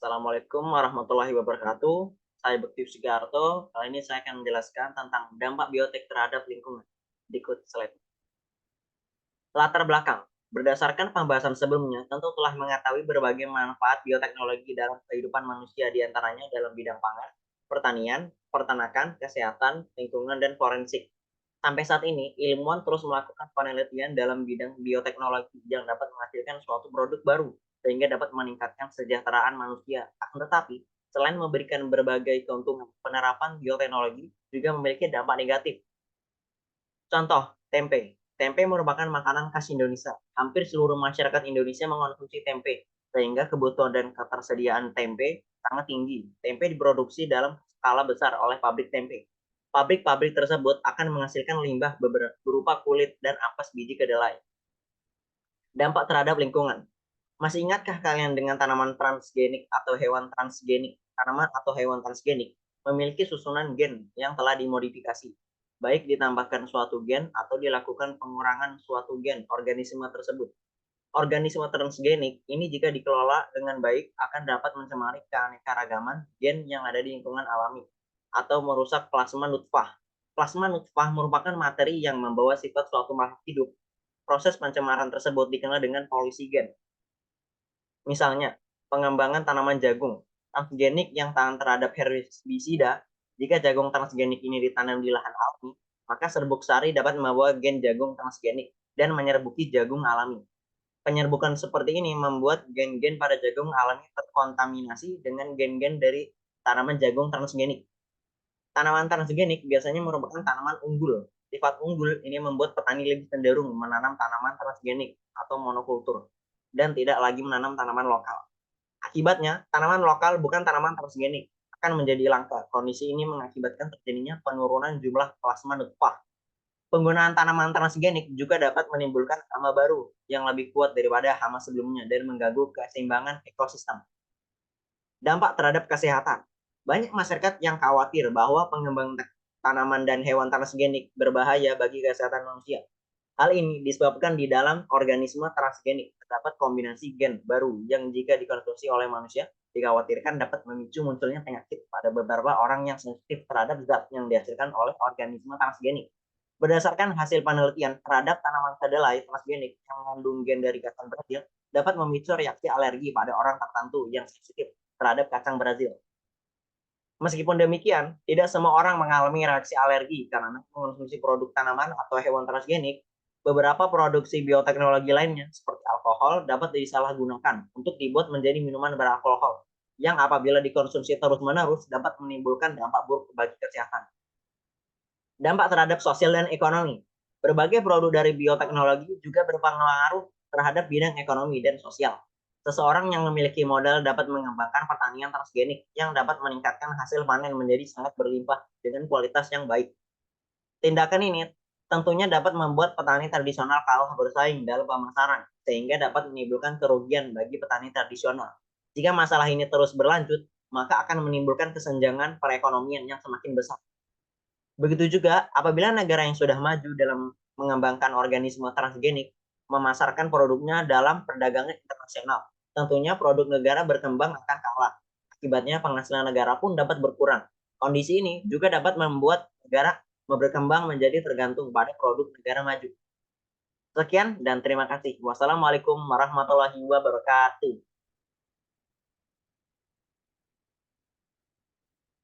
Assalamualaikum warahmatullahi wabarakatuh. Saya Bekti Sugiarto. Kali ini saya akan menjelaskan tentang dampak biotek terhadap lingkungan. Berikut slide. Latar belakang. Berdasarkan pembahasan sebelumnya, tentu telah mengetahui berbagai manfaat bioteknologi dalam kehidupan manusia, diantaranya dalam bidang pangan, pertanian, peternakan, kesehatan, lingkungan, dan forensik. Sampai saat ini, ilmuwan terus melakukan penelitian dalam bidang bioteknologi yang dapat menghasilkan suatu produk baru, sehingga dapat meningkatkan kesejahteraan manusia. Akan tetapi, selain memberikan berbagai keuntungan, penerapan bioteknologi juga memiliki dampak negatif. Contoh, tempe. Tempe merupakan makanan khas Indonesia. Hampir seluruh masyarakat Indonesia mengonsumsi tempe, sehingga kebutuhan dan ketersediaan tempe sangat tinggi. Tempe diproduksi dalam skala besar oleh pabrik tempe. Pabrik-pabrik tersebut akan menghasilkan limbah berupa kulit dan ampas biji kedelai. Dampak terhadap lingkungan. Masih ingatkah kalian dengan tanaman transgenik atau hewan transgenik? Tanaman atau hewan transgenik memiliki susunan gen yang telah dimodifikasi, baik ditambahkan suatu gen atau dilakukan pengurangan suatu gen organisme tersebut. Organisme transgenik ini jika dikelola dengan baik akan dapat mencemari keanekaragaman gen yang ada di lingkungan alami atau merusak plasma nutfah. Plasma nutfah merupakan materi yang membawa sifat suatu makhluk hidup. Proses pencemaran tersebut dikenal dengan polusi gen. Misalnya, pengembangan tanaman jagung transgenik yang tahan terhadap herbisida. Jika jagung transgenik ini ditanam di lahan alami, maka serbuk sari dapat membawa gen jagung transgenik dan menyerbuki jagung alami. Penyerbukan seperti ini membuat gen-gen pada jagung alami terkontaminasi dengan gen-gen dari tanaman jagung transgenik. Tanaman transgenik biasanya merupakan tanaman unggul. Sifat unggul ini membuat petani lebih cenderung menanam tanaman transgenik atau monokultur dan tidak lagi menanam tanaman lokal. Akibatnya, tanaman lokal bukan tanaman transgenik akan menjadi langka. Kondisi ini mengakibatkan terjadinya penurunan jumlah plasma nutfah. Penggunaan tanaman transgenik juga dapat menimbulkan hama baru yang lebih kuat daripada hama sebelumnya dan mengganggu keseimbangan ekosistem. Dampak terhadap kesehatan. Banyak masyarakat yang khawatir bahwa pengembangan tanaman dan hewan transgenik berbahaya bagi kesehatan manusia. Hal ini disebabkan di dalam organisme transgenik terdapat kombinasi gen baru yang jika dikonsumsi oleh manusia dikhawatirkan dapat memicu munculnya penyakit pada beberapa orang yang sensitif terhadap zat yang dihasilkan oleh organisme transgenik. Berdasarkan hasil penelitian terhadap tanaman kedelai transgenik yang mengandung gen dari kacang Brazil dapat memicu reaksi alergi pada orang tertentu yang sensitif terhadap kacang Brazil. Meskipun demikian, tidak semua orang mengalami reaksi alergi karena mengonsumsi produk tanaman atau hewan transgenik. Beberapa produksi bioteknologi lainnya, seperti alkohol, dapat disalahgunakan untuk dibuat menjadi minuman beralkohol, yang apabila dikonsumsi terus-menerus dapat menimbulkan dampak buruk bagi kesehatan. Dampak terhadap sosial dan ekonomi. Berbagai produk dari bioteknologi juga berpengaruh terhadap bidang ekonomi dan sosial. Seseorang yang memiliki modal dapat mengembangkan pertanian transgenik yang dapat meningkatkan hasil panen menjadi sangat berlimpah dengan kualitas yang baik. Tindakan ini tentunya dapat membuat petani tradisional kalah bersaing dalam pemasaran, sehingga dapat menimbulkan kerugian bagi petani tradisional. Jika masalah ini terus berlanjut, maka akan menimbulkan kesenjangan perekonomian yang semakin besar. Begitu juga apabila negara yang sudah maju dalam mengembangkan organisme transgenik memasarkan produknya dalam perdagangan internasional. Tentunya produk negara berkembang akan kalah. Akibatnya penghasilan negara pun dapat berkurang. Kondisi ini juga dapat membuat negara berkembang menjadi tergantung pada produk negara maju. Sekian dan terima kasih. Wassalamualaikum warahmatullahi wabarakatuh.